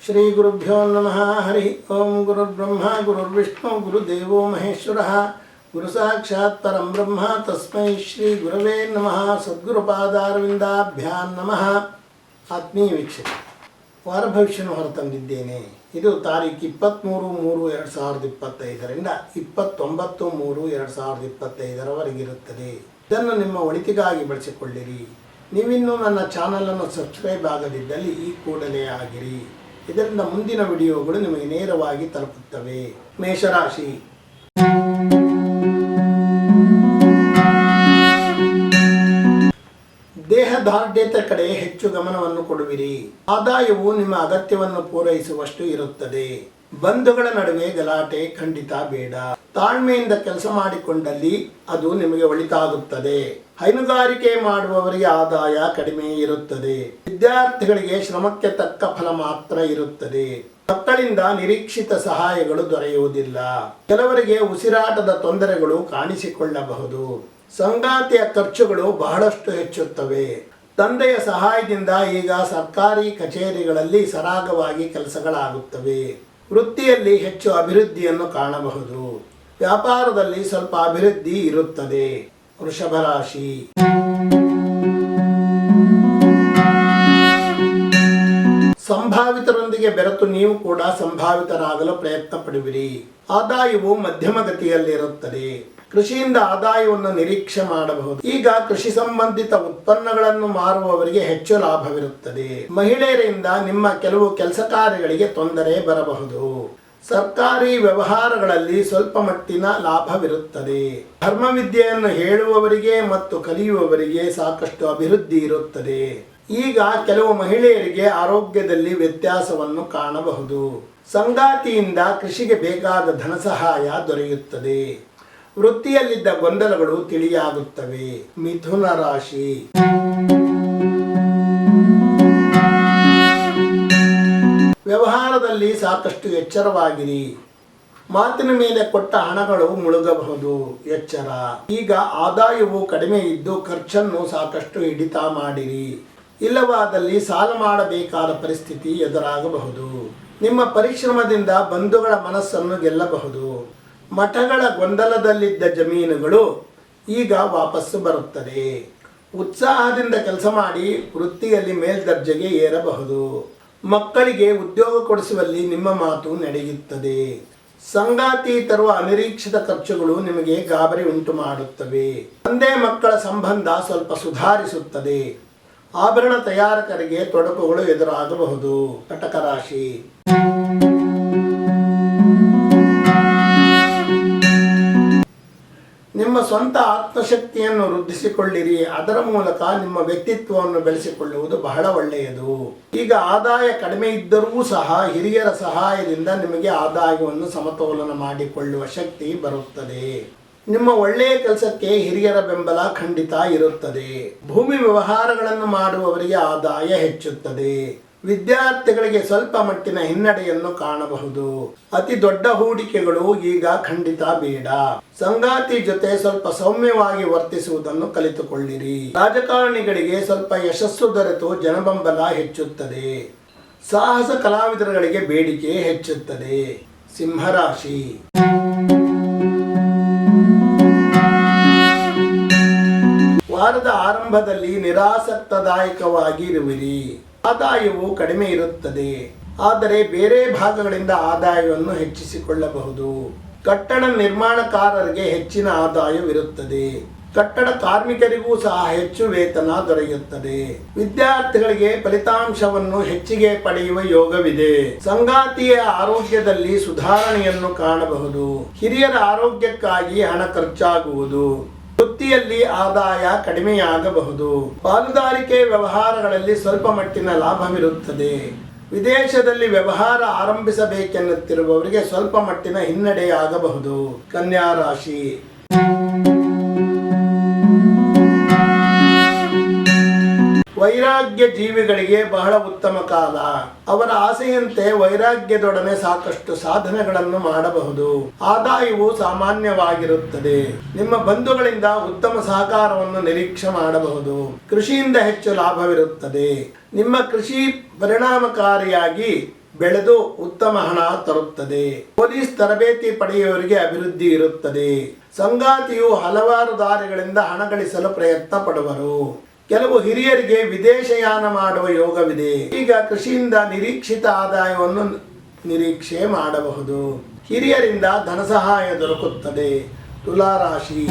ಶ್ರೀ ಗುರುಭ್ಯೋ ನಮಃ. ಹರಿ ಓಂ. ಗುರುರ್ಬ್ರಹ್ಮ ಗುರುರ್ವಿಷ್ಣು ಗುರುದೇವೋ ಮಹೇಶ್ವರಃ. ಗುರು ಸಾಕ್ಷಾತ್ ಪರಂ ಬ್ರಹ್ಮ ತಸ್ಮೈ ಶ್ರೀ ಗುರವೇ ನಮಃ. ಸದ್ಗುರುಪಾದಾರವಿಂದಾಭ್ಯಾಂ ನಮಃ. ಆತ್ಮೀಯ ವೀಕ್ಷಕ, ವಾರ ಭವಿಷ್ಯವನ್ನು ಹೊರತಂದಿದ್ದೇನೆ. ಇದು ತಾರೀಕು 23/3/2025ರಿಂದ 29/3/2025ರವರೆಗಿರುತ್ತದೆ. ಇದನ್ನು ನಿಮ್ಮ ಒಳಿತಿಗಾಗಿ ಬಳಸಿಕೊಳ್ಳಿರಿ. ನೀವಿನ್ನೂ ನನ್ನ ಚಾನಲನ್ನು ಸಬ್ಸ್ಕ್ರೈಬ್ ಆಗದಿದ್ದಲ್ಲಿ ಈ ಕೂಡಲೇ ಆಗಿರಿ. ಇದರಿಂದ ಮುಂದಿನ ವಿಡಿಯೋಗಳು ನಿಮಗೆ ನೇರವಾಗಿ ತಲುಪುತ್ತವೆ. ಮೇಷರಾಶಿ. ದೇಹದಾರ್ಢ್ಯತೆ ಕಡೆ ಹೆಚ್ಚು ಗಮನವನ್ನು ಕೊಡುವಿರಿ. ಆದಾಯವು ನಿಮ್ಮ ಅಗತ್ಯವನ್ನು ಪೂರೈಸುವಷ್ಟು ಇರುತ್ತದೆ. ಬಂಧುಗಳ ನಡುವೆ ಗಲಾಟೆ ಖಂಡಿತ ಬೇಡ. ತಾಳ್ಮೆಯಿಂದ ಕೆಲಸ ಮಾಡಿಕೊಂಡಲ್ಲಿ ಅದು ನಿಮಗೆ ಒಳಿತಾಗುತ್ತದೆ. ಹೈನುಗಾರಿಕೆ ಮಾಡುವವರಿಗೆ ಆದಾಯ ಕಡಿಮೆ ಇರುತ್ತದೆ. ವಿದ್ಯಾರ್ಥಿಗಳಿಗೆ ಶ್ರಮಕ್ಕೆ ತಕ್ಕ ಫಲ ಮಾತ್ರ ಇರುತ್ತದೆ. ಮಕ್ಕಳಿಂದ ನಿರೀಕ್ಷಿತ ಸಹಾಯಗಳು ದೊರೆಯುವುದಿಲ್ಲ. ಕೆಲವರಿಗೆ ಉಸಿರಾಟದ ತೊಂದರೆಗಳು ಕಾಣಿಸಿಕೊಳ್ಳಬಹುದು. ಸಂಗಾತಿಯ ಖರ್ಚುಗಳು ಬಹಳಷ್ಟು ಹೆಚ್ಚುತ್ತವೆ. ತಂದೆಯ ಸಹಾಯದಿಂದ ಈಗ ಸರ್ಕಾರಿ ಕಚೇರಿಗಳಲ್ಲಿ ಸರಾಗವಾಗಿ ಕೆಲಸಗಳಾಗುತ್ತವೆ. ವೃತ್ತಿಯಲ್ಲಿ ಹೆಚ್ಚು ಅಭಿವೃದ್ಧಿಯನ್ನು ಕಾಣಬಹುದು. ವ್ಯಾಪಾರದಲ್ಲಿ ಸ್ವಲ್ಪ ಅಭಿವೃದ್ಧಿ ಇರುತ್ತದೆ. ವೃಷಭ ರಾಶಿ. ಸಂಭಾವಿತರೊಂದಿಗೆ ಬೆರೆತು ನೀವು ಕೂಡ ಸಂಭಾವಿತರಾಗಲು ಪ್ರಯತ್ನ ಪಡುವಿರಿ. ಆದಾಯವು ಮಧ್ಯಮ ಗತಿಯಲ್ಲಿರುತ್ತದೆ. ಕೃಷಿಯಿಂದ ಆದಾಯವನ್ನು ನಿರೀಕ್ಷೆ ಮಾಡಬಹುದು. ಈಗ ಕೃಷಿ ಸಂಬಂಧಿತ ಉತ್ಪನ್ನಗಳನ್ನು ಮಾರುವವರಿಗೆ ಹೆಚ್ಚು ಲಾಭವಿರುತ್ತದೆ. ಮಹಿಳೆಯರಿಂದ ನಿಮ್ಮ ಕೆಲವು ಕೆಲಸ ಕಾರ್ಯಗಳಿಗೆ ತೊಂದರೆ ಬರಬಹುದು. ಸರ್ಕಾರಿ ವ್ಯವಹಾರಗಳಲ್ಲಿ ಸ್ವಲ್ಪ ಮಟ್ಟಿನ ಲಾಭವಿರುತ್ತದೆ. ಧರ್ಮವಿದ್ಯೆಯನ್ನು ಹೇಳುವವರಿಗೆ ಮತ್ತು ಕಲಿಯುವವರಿಗೆ ಸಾಕಷ್ಟು ಅಭಿವೃದ್ಧಿ ಇರುತ್ತದೆ. ಈಗ ಕೆಲವು ಮಹಿಳೆಯರಿಗೆ ಆರೋಗ್ಯದಲ್ಲಿ ವ್ಯತ್ಯಾಸವನ್ನು ಕಾಣಬಹುದು. ಸಂಗಾತಿಯಿಂದ ಕೃಷಿಗೆ ಬೇಕಾದ ಧನ ಸಹಾಯ ದೊರೆಯುತ್ತದೆ. ವೃತ್ತಿಯಲ್ಲಿದ್ದ ಗೊಂದಲಗಳು ತಿಳಿಯಾಗುತ್ತವೆ. ಮಿಥುನ ರಾಶಿ. ವ್ಯವಹಾರದಲ್ಲಿ ಸಾಕಷ್ಟು ಎಚ್ಚರವಾಗಿರಿ. ಮಾತಿನ ಮೇಲೆ ಕೊಟ್ಟ ಹಣಗಳು ಮುಳುಗಬಹುದು. ಎಚ್ಚರ. ಈಗ ಆದಾಯವು ಕಡಿಮೆ ಇದ್ದು ಖರ್ಚನ್ನು ಸಾಕಷ್ಟು ಹಿಡಿತ ಮಾಡಿರಿ. ಇಲ್ಲವಾದಲ್ಲಿ ಸಾಲ ಮಾಡಬೇಕಾದ ಪರಿಸ್ಥಿತಿ ಎದುರಾಗಬಹುದು. ನಿಮ್ಮ ಪರಿಶ್ರಮದಿಂದ ಬಂಧುಗಳ ಮನಸ್ಸನ್ನು ಗೆಲ್ಲಬಹುದು. ಮಠಗಳ ಗೊಂದಲದಲ್ಲಿದ್ದ ಜಮೀನುಗಳು ಈಗ ವಾಪಸ್ಸು ಬರುತ್ತದೆ. ಉತ್ಸಾಹದಿಂದ ಕೆಲಸ ಮಾಡಿ ವೃತ್ತಿಯಲ್ಲಿ ಮೇಲ್ದರ್ಜೆಗೆ ಏರಬಹುದು. ಮಕ್ಕಳಿಗೆ ಉದ್ಯೋಗ ಕೊಡಿಸುವಲ್ಲಿ ನಿಮ್ಮ ಮಾತು ನಡೆಯುತ್ತದೆ. ಸಂಗಾತಿ ತರುವ ಅನಿರೀಕ್ಷಿತ ಖರ್ಚುಗಳು ನಿಮಗೆ ಗಾಬರಿ ಉಂಟು ಮಾಡುತ್ತವೆ. ತಂದೆ ಮಕ್ಕಳ ಸಂಬಂಧ ಸ್ವಲ್ಪ ಸುಧಾರಿಸುತ್ತದೆ. ಆಭರಣ ತಯಾರಕರಿಗೆ ತೊಡಕುಗಳು ಎದುರಾಗಬಹುದು. ಕಟಕ ರಾಶಿ. ನಿಮ್ಮ ಸ್ವಂತ ಆತ್ಮಶಕ್ತಿಯನ್ನು ವೃದ್ಧಿಸಿಕೊಳ್ಳಿರಿ. ಅದರ ಮೂಲಕ ನಿಮ್ಮ ವ್ಯಕ್ತಿತ್ವವನ್ನು ಬೆಳೆಸಿಕೊಳ್ಳುವುದು ಬಹಳ ಒಳ್ಳೆಯದು. ಈಗ ಆದಾಯ ಕಡಿಮೆ ಇದ್ದರೂ ಸಹ ಹಿರಿಯರ ಸಹಾಯದಿಂದ ನಿಮಗೆ ಆದಾಯವನ್ನು ಸಮತೋಲನ ಮಾಡಿಕೊಳ್ಳುವ ಶಕ್ತಿ ಬರುತ್ತದೆ. ನಿಮ್ಮ ಒಳ್ಳೆಯ ಕೆಲಸಕ್ಕೆ ಹಿರಿಯರ ಬೆಂಬಲ ಖಂಡಿತ ಇರುತ್ತದೆ. ಭೂಮಿ ವ್ಯವಹಾರಗಳನ್ನು ಮಾಡುವವರಿಗೆ ಆದಾಯ ಹೆಚ್ಚುತ್ತದೆ. ವಿದ್ಯಾರ್ಥಿಗಳಿಗೆ ಸ್ವಲ್ಪ ಮಟ್ಟಿನ ಹಿನ್ನಡೆಯನ್ನು ಕಾಣಬಹುದು. ಅತಿ ದೊಡ್ಡ ಹೂಡಿಕೆಗಳು ಈಗ ಖಂಡಿತ ಬೇಡ. ಸಂಗಾತಿ ಜೊತೆ ಸ್ವಲ್ಪ ಸೌಮ್ಯವಾಗಿ ವರ್ತಿಸುವುದನ್ನು ಕಲಿತುಕೊಳ್ಳಿರಿ. ರಾಜಕಾರಣಿಗಳಿಗೆ ಸ್ವಲ್ಪ ಯಶಸ್ಸು ದೊರೆತು ಜನಬೆಂಬಲ ಹೆಚ್ಚುತ್ತದೆ. ಸಾಹಸ ಕಲಾವಿದರುಗಳಿಗೆ ಬೇಡಿಕೆ ಹೆಚ್ಚುತ್ತದೆ. ಸಿಂಹರಾಶಿ. ವಾರದ ಆರಂಭದಲ್ಲಿ ನಿರಾಸಕ್ತದಾಯಕವಾಗಿ ಇರುವಿರಿ. ಆದಾಯವು ಕಡಿಮೆ ಇರುತ್ತದೆ. ಆದರೆ ಬೇರೆ ಭಾಗಗಳಿಂದ ಆದಾಯವನ್ನು ಹೆಚ್ಚಿಸಿಕೊಳ್ಳಬಹುದು. ಕಟ್ಟಡ ನಿರ್ಮಾಣಕಾರರಿಗೆ ಹೆಚ್ಚಿನ ಆದಾಯವಿರುತ್ತದೆ. ಕಟ್ಟಡ ಕಾರ್ಮಿಕರಿಗೂ ಸಹ ಹೆಚ್ಚು ವೇತನ ದೊರೆಯುತ್ತದೆ. ವಿದ್ಯಾರ್ಥಿಗಳಿಗೆ ಫಲಿತಾಂಶವನ್ನು ಹೆಚ್ಚಿಗೆ ಪಡೆಯುವ ಯೋಗವಿದೆ. ಸಂಗಾತಿಯ ಆರೋಗ್ಯದಲ್ಲಿ ಸುಧಾರಣೆಯನ್ನು ಕಾಣಬಹುದು. ಹಿರಿಯರ ಆರೋಗ್ಯಕ್ಕಾಗಿ ಹಣ ಖರ್ಚಾಗುವುದು. ವೃತ್ತಿಯಲ್ಲಿ ಆದಾಯ ಕಡಿಮೆಯಾಗಬಹುದು. ಪಾಲುದಾರಿಕೆ ವ್ಯವಹಾರಗಳಲ್ಲಿ ಸ್ವಲ್ಪ ಮಟ್ಟಿನ ಲಾಭವಿರುತ್ತದೆ. ವಿದೇಶದಲ್ಲಿ ವ್ಯವಹಾರ ಆರಂಭಿಸಬೇಕೆನ್ನುತ್ತಿರುವವರಿಗೆ ಸ್ವಲ್ಪ ಮಟ್ಟಿನ ಹಿನ್ನಡೆಯಾಗಬಹುದು. ಕನ್ಯಾ ರಾಶಿ. ವೈರಾಗ್ಯ ಜೀವಿಗಳಿಗೆ ಬಹಳ ಉತ್ತಮ ಕಾಲ. ಅವರ ಆಸೆಯಂತೆ ವೈರಾಗ್ಯದೊಡನೆ ಸಾಕಷ್ಟು ಸಾಧನೆಗಳನ್ನು ಮಾಡಬಹುದು. ಆದಾಯವು ಸಾಮಾನ್ಯವಾಗಿರುತ್ತದೆ. ನಿಮ್ಮ ಬಂಧುಗಳಿಂದ ಉತ್ತಮ ಸಹಕಾರವನ್ನು ನಿರೀಕ್ಷೆ ಮಾಡಬಹುದು. ಕೃಷಿಯಿಂದ ಹೆಚ್ಚು ಲಾಭವಿರುತ್ತದೆ. ನಿಮ್ಮ ಕೃಷಿ ಪರಿಣಾಮಕಾರಿಯಾಗಿ ಬೆಳೆದು ಉತ್ತಮ ಹಣ ತರುತ್ತದೆ. ಪೊಲೀಸ್ ತರಬೇತಿ ಪಡೆಯುವವರಿಗೆ ಅಭಿವೃದ್ಧಿ ಇರುತ್ತದೆ. ಸಂಗಾತಿಯು ಹಲವಾರು ದಾರಿಗಳಿಂದ ಹಣ ಗಳಿಸಲು ಪ್ರಯತ್ನ ಪಡುವರು. ಕೆಲವು ಹಿರಿಯರಿಗೆ ವಿದೇಶಯಾನ ಮಾಡುವ ಯೋಗವಿದೆ. ಈಗ ಕೃಷಿಯಿಂದ ನಿರೀಕ್ಷಿತ ಆದಾಯವನ್ನು ನಿರೀಕ್ಷೆ ಮಾಡಬಹುದು. ಹಿರಿಯರಿಂದ ಧನ ಸಹಾಯ ದೊರಕುತ್ತದೆ. ತುಲಾ ರಾಶಿ.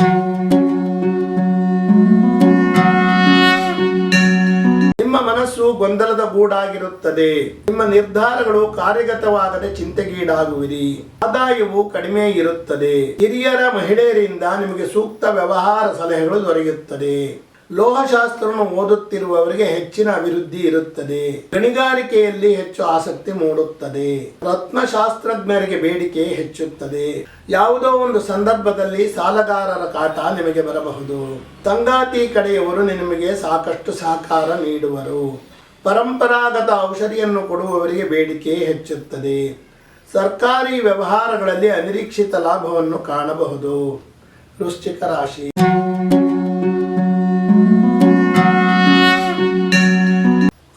ನಿಮ್ಮ ಮನಸ್ಸು ಗೊಂದಲದ ಗೂಡಾಗಿರುತ್ತದೆ. ನಿಮ್ಮ ನಿರ್ಧಾರಗಳು ಕಾರ್ಯಗತವಾಗದೆ ಚಿಂತೆಗೀಡಾಗುವಿರಿ. ಆದಾಯವು ಕಡಿಮೆ ಇರುತ್ತದೆ. ಹಿರಿಯರ ಮಹಿಳೆಯರಿಂದ ನಿಮಗೆ ಸೂಕ್ತ ವ್ಯವಹಾರ ಸಲಹೆಗಳು ದೊರೆಯುತ್ತದೆ. ಲೋಹಶಾಸ್ತ್ರವನ್ನು ಓದುತ್ತಿರುವವರಿಗೆ ಹೆಚ್ಚಿನ ಅಭಿವೃದ್ಧಿ ಇರುತ್ತದೆ. ಗಣಿಗಾರಿಕೆಯಲ್ಲಿ ಹೆಚ್ಚು ಆಸಕ್ತಿ ಮೂಡುತ್ತದೆ. ರತ್ನಶಾಸ್ತ್ರಜ್ಞರಿಗೆ ಬೇಡಿಕೆ ಹೆಚ್ಚುತ್ತದೆ. ಯಾವುದೋ ಒಂದು ಸಂದರ್ಭದಲ್ಲಿ ಸಾಲಗಾರರ ಕಾಟ ನಿಮಗೆ ಬರಬಹುದು. ಸಂಗಾತಿ ಕಡೆಯವರು ನಿಮಗೆ ಸಾಕಷ್ಟು ಸಹಕಾರ ನೀಡುವರು. ಪರಂಪರಾಗತ ಔಷಧಿಯನ್ನು ಕೊಡುವವರಿಗೆ ಬೇಡಿಕೆ ಹೆಚ್ಚುತ್ತದೆ. ಸರ್ಕಾರಿ ವ್ಯವಹಾರಗಳಲ್ಲಿ ಅನಿರೀಕ್ಷಿತ ಲಾಭವನ್ನು ಕಾಣಬಹುದು. ವೃಶ್ಚಿಕ ರಾಶಿ.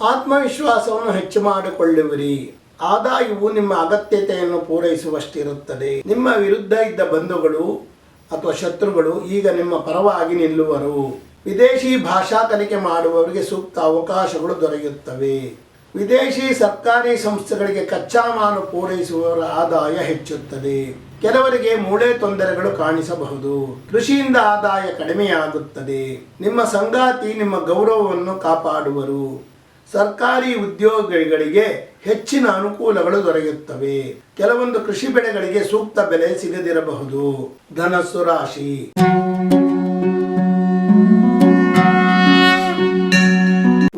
ಆತ್ಮವಿಶ್ವಾಸವನ್ನು ಹೆಚ್ಚು ಮಾಡಿಕೊಳ್ಳುವಿರಿ. ಆದಾಯವು ನಿಮ್ಮ ಅಗತ್ಯತೆಯನ್ನು ಪೂರೈಸುವಷ್ಟಿರುತ್ತದೆ. ನಿಮ್ಮ ವಿರುದ್ಧ ಇದ್ದ ಬಂಧುಗಳು ಅಥವಾ ಶತ್ರುಗಳು ಈಗ ನಿಮ್ಮ ಪರವಾಗಿ ನಿಲ್ಲುವರು. ವಿದೇಶಿ ಭಾಷಾ ಕಲಿಕೆ ಮಾಡುವವರಿಗೆ ಸೂಕ್ತ ಅವಕಾಶಗಳು ದೊರೆಯುತ್ತವೆ. ವಿದೇಶಿ ಸರ್ಕಾರಿ ಸಂಸ್ಥೆಗಳಿಗೆ ಕಚ್ಚಾ ಮಾಲು ಪೂರೈಸುವವರ ಆದಾಯ ಹೆಚ್ಚುತ್ತದೆ. ಕೆಲವರಿಗೆ ಮೂಳೆ ತೊಂದರೆಗಳು ಕಾಣಿಸಬಹುದು. ಕೃಷಿಯಿಂದ ಆದಾಯ ಕಡಿಮೆಯಾಗುತ್ತದೆ. ನಿಮ್ಮ ಸಂಗಾತಿ ನಿಮ್ಮ ಗೌರವವನ್ನು ಕಾಪಾಡುವರು. ಸರ್ಕಾರಿ ಉದ್ಯೋಗಿಗಳಿಗೆ ಹೆಚ್ಚಿನ ಅನುಕೂಲಗಳು ದೊರೆಯುತ್ತವೆ. ಕೆಲವೊಂದು ಕೃಷಿ ಬೆಳೆಗಳಿಗೆ ಸೂಕ್ತ ಬೆಲೆ ಸಿಗದಿರಬಹುದು. ಧನಸ್ಸು ರಾಶಿ.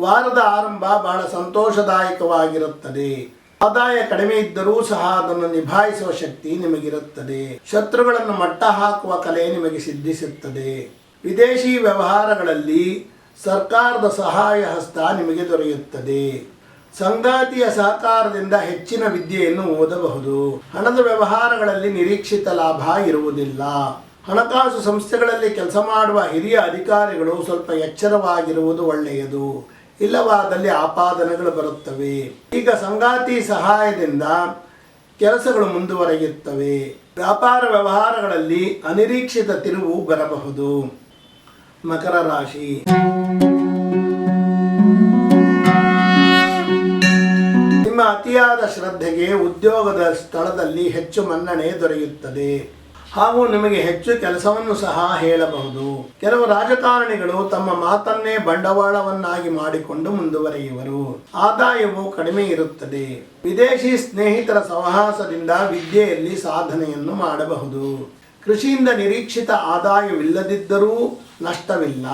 ವಾರದ ಆರಂಭ ಬಹಳ ಸಂತೋಷದಾಯಕವಾಗಿರುತ್ತದೆ. ಆದಾಯ ಕಡಿಮೆ ಇದ್ದರೂ ಸಹ ಅದನ್ನು ನಿಭಾಯಿಸುವ ಶಕ್ತಿ ನಿಮಗಿರುತ್ತದೆ. ಶತ್ರುಗಳನ್ನು ಮಟ್ಟ ಹಾಕುವ ಕಲೆ ನಿಮಗೆ ಸಿದ್ಧಿಸುತ್ತದೆ. ವಿದೇಶಿ ವ್ಯವಹಾರಗಳಲ್ಲಿ ಸರ್ಕಾರದ ಸಹಾಯ ಹಸ್ತ ನಿಮಗೆ ದೊರೆಯುತ್ತದೆ. ಸಂಗಾತಿಯ ಸಹಕಾರದಿಂದ ಹೆಚ್ಚಿನ ವಿದ್ಯೆಯನ್ನು ಓದಬಹುದು. ಹಣದ ವ್ಯವಹಾರಗಳಲ್ಲಿ ನಿರೀಕ್ಷಿತ ಲಾಭ ಇರುವುದಿಲ್ಲ. ಹಣಕಾಸು ಸಂಸ್ಥೆಗಳಲ್ಲಿ ಕೆಲಸ ಮಾಡುವ ಹಿರಿಯ ಅಧಿಕಾರಿಗಳು ಸ್ವಲ್ಪ ಎಚ್ಚರವಾಗಿರುವುದು ಒಳ್ಳೆಯದು. ಇಲ್ಲವಾದಲ್ಲಿ ಆಪಾದನೆಗಳು ಬರುತ್ತವೆ. ಈಗ ಸಂಗಾತಿ ಸಹಾಯದಿಂದ ಕೆಲಸಗಳು ಮುಂದುವರಿಯುತ್ತವೆ. ವ್ಯಾಪಾರ ವ್ಯವಹಾರಗಳಲ್ಲಿ ಅನಿರೀಕ್ಷಿತ ತಿರುವು ಬರಬಹುದು. ಮಕರ ರಾಶಿ. ನಿಮ್ಮ ಅತಿಯಾದ ಶ್ರದ್ಧೆಗೆ ಉದ್ಯೋಗದ ಸ್ಥಳದಲ್ಲಿ ಹೆಚ್ಚು ಮನ್ನಣೆ ದೊರೆಯುತ್ತದೆ ಹಾಗೂ ನಿಮಗೆ ಹೆಚ್ಚು ಕೆಲಸವನ್ನು ಸಹ ಹೇಳಬಹುದು. ಕೆಲವು ರಾಜಕಾರಣಿಗಳು ತಮ್ಮ ಮಾತನ್ನೇ ಬಂಡವಾಳವನ್ನಾಗಿ ಮಾಡಿಕೊಂಡು ಮುಂದುವರಿಯುವರು. ಆದಾಯವು ಕಡಿಮೆ ಇರುತ್ತದೆ. ವಿದೇಶಿ ಸ್ನೇಹಿತರ ಸಹವಾಸದಿಂದ ವಿದ್ಯೆಯಲ್ಲಿ ಸಾಧನೆಯನ್ನು ಮಾಡಬಹುದು. ಕೃಷಿಯಿಂದ ನಿರೀಕ್ಷಿತ ಆದಾಯವಿಲ್ಲದಿದ್ದರೂ ನಷ್ಟವಿಲ್ಲ.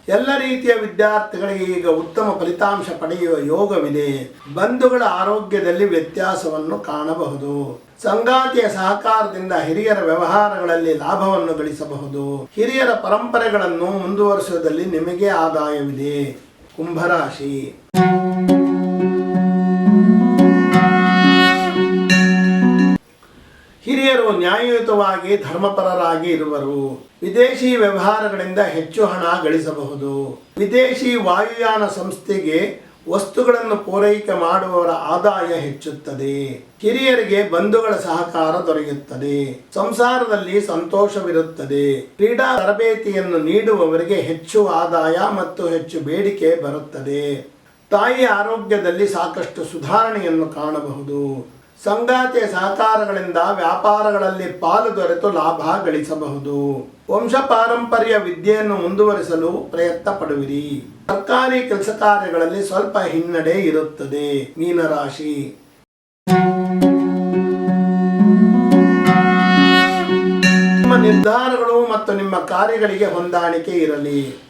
ಎಲ್ಲ ರೀತಿಯ ವಿದ್ಯಾರ್ಥಿಗಳಿಗೆ ಈಗ ಉತ್ತಮ ಫಲಿತಾಂಶ ಪಡೆಯುವ ಯೋಗವಿದೆ. ಬಂಧುಗಳ ಆರೋಗ್ಯದಲ್ಲಿ ವ್ಯತ್ಯಾಸವನ್ನು ಕಾಣಬಹುದು. ಸಂಗಾತಿಯ ಸಹಕಾರದಿಂದ ಹಿರಿಯರ ವ್ಯವಹಾರಗಳಲ್ಲಿ ಲಾಭವನ್ನು ಗಳಿಸಬಹುದು. ಹಿರಿಯರ ಪರಂಪರೆಗಳನ್ನು ಮುಂದುವರಿಸುವುದರಲ್ಲಿ ನಿಮಗೆ ಆದಾಯವಿದೆ. ಕುಂಭರಾಶಿ. ಹಿರಿಯರು ನ್ಯಾಯಯುತವಾಗಿ ಧರ್ಮಪರರಾಗಿ ಇರುವರು. ವಿದೇಶಿ ವ್ಯವಹಾರಗಳಿಂದ ಹೆಚ್ಚು ಹಣ ಗಳಿಸಬಹುದು. ವಿದೇಶಿ ವಾಯುಯಾನ ಸಂಸ್ಥೆಗೆ ವಸ್ತುಗಳನ್ನು ಪೂರೈಕೆ ಮಾಡುವವರ ಆದಾಯ ಹೆಚ್ಚುತ್ತದೆ. ಹಿರಿಯರಿಗೆ ಬಂಧುಗಳ ಸಹಕಾರ ದೊರೆಯುತ್ತದೆ. ಸಂಸಾರದಲ್ಲಿ ಸಂತೋಷವಿರುತ್ತದೆ. ಕ್ರೀಡಾ ತರಬೇತಿಯನ್ನು ನೀಡುವವರಿಗೆ ಹೆಚ್ಚು ಆದಾಯ ಮತ್ತು ಹೆಚ್ಚು ಬೇಡಿಕೆ ಬರುತ್ತದೆ. ತಾಯಿಯ ಆರೋಗ್ಯದಲ್ಲಿ ಸಾಕಷ್ಟು ಸುಧಾರಣೆಯನ್ನು ಕಾಣಬಹುದು. ಸಂಗಾತಿಯ ಸಹಕಾರಗಳಿಂದ ವ್ಯಾಪಾರಗಳಲ್ಲಿ ಪಾಲು ದೊರೆತು ಲಾಭ ಗಳಿಸಬಹುದು. ವಂಶ ಪಾರಂಪರ್ಯ ವಿದ್ಯೆಯನ್ನು ಮುಂದುವರಿಸಲು ಪ್ರಯತ್ನ ಪಡುವಿರಿ. ಸರ್ಕಾರಿ ಕೆಲಸ ಕಾರ್ಯಗಳಲ್ಲಿ ಸ್ವಲ್ಪ ಹಿನ್ನಡೆ ಇರುತ್ತದೆ. ಮೀನರಾಶಿ. ನಿಮ್ಮ ನಿರ್ಧಾರಗಳು ಮತ್ತು ನಿಮ್ಮ ಕಾರ್ಯಗಳಿಗೆ ಹೊಂದಾಣಿಕೆ ಇರಲಿ.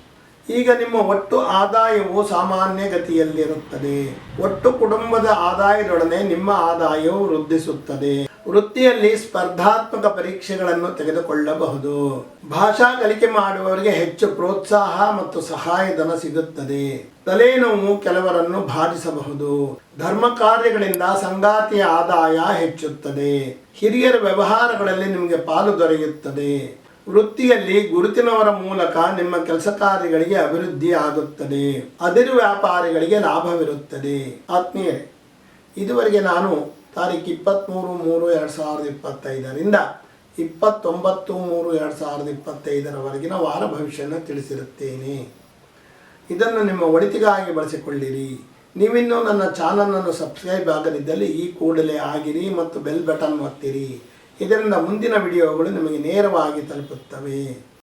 ಈಗ ನಿಮ್ಮ ಒಟ್ಟು ಆದಾಯವು ಸಾಮಾನ್ಯ ಗತಿಯಲ್ಲಿರುತ್ತದೆ. ಒಟ್ಟು ಕುಟುಂಬದ ಆದಾಯದೊಡನೆ ನಿಮ್ಮ ಆದಾಯವು ವೃದ್ಧಿಸುತ್ತದೆ. ವೃತ್ತಿಯಲ್ಲಿ ಸ್ಪರ್ಧಾತ್ಮಕ ಪರೀಕ್ಷೆಗಳನ್ನು ತೆಗೆದುಕೊಳ್ಳಬಹುದು. ಭಾಷಾ ಕಲಿಕೆ ಮಾಡುವವರಿಗೆ ಹೆಚ್ಚು ಪ್ರೋತ್ಸಾಹ ಮತ್ತು ಸಹಾಯಧನ ಸಿಗುತ್ತದೆ. ತಲೆನೋವು ಕೆಲವರನ್ನು ಬಾಧಿಸಬಹುದು. ಧರ್ಮ ಕಾರ್ಯಗಳಿಂದ ಸಂಗಾತಿಯ ಆದಾಯ ಹೆಚ್ಚುತ್ತದೆ. ಹಿರಿಯರ ವ್ಯವಹಾರಗಳಲ್ಲಿ ನಿಮಗೆ ಪಾಲು ದೊರೆಯುತ್ತದೆ. ವೃತ್ತಿಯಲ್ಲಿ ಗುರುತಿನವರ ಮೂಲಕ ನಿಮ್ಮ ಕೆಲಸ ಕಾರ್ಯಗಳಿಗೆ ಅಭಿವೃದ್ಧಿ ಆಗುತ್ತದೆ. ಅದಿರು ವ್ಯಾಪಾರಿಗಳಿಗೆ ಲಾಭವಿರುತ್ತದೆ. ಆತ್ಮೀಯರೇ, ಇದುವರೆಗೆ ನಾನು ತಾರೀಕು 23/3/2025ರಿಂದ 29/3/2025 ವಾರ ಭವಿಷ್ಯನ ತಿಳಿಸಿರುತ್ತೇನೆ. ಇದನ್ನು ನಿಮ್ಮ ಒಳಿತಿಗಾಗಿ ಬಳಸಿಕೊಳ್ಳಿರಿ. ನೀವಿನ್ನೂ ನನ್ನ ಚಾನಲನ್ನು ಸಬ್ಸ್ಕ್ರೈಬ್ ಆಗದಿದ್ದಲ್ಲಿ ಈ ಕೂಡಲೇ ಆಗಿರಿ ಮತ್ತು ಬೆಲ್ ಬಟನ್ ಒತ್ತಿರಿ. ಇದರಿಂದ ಮುಂದಿನ ವಿಡಿಯೋಗಳು ನಿಮಗೆ ನೇರವಾಗಿ ತಲುಪುತ್ತವೆ.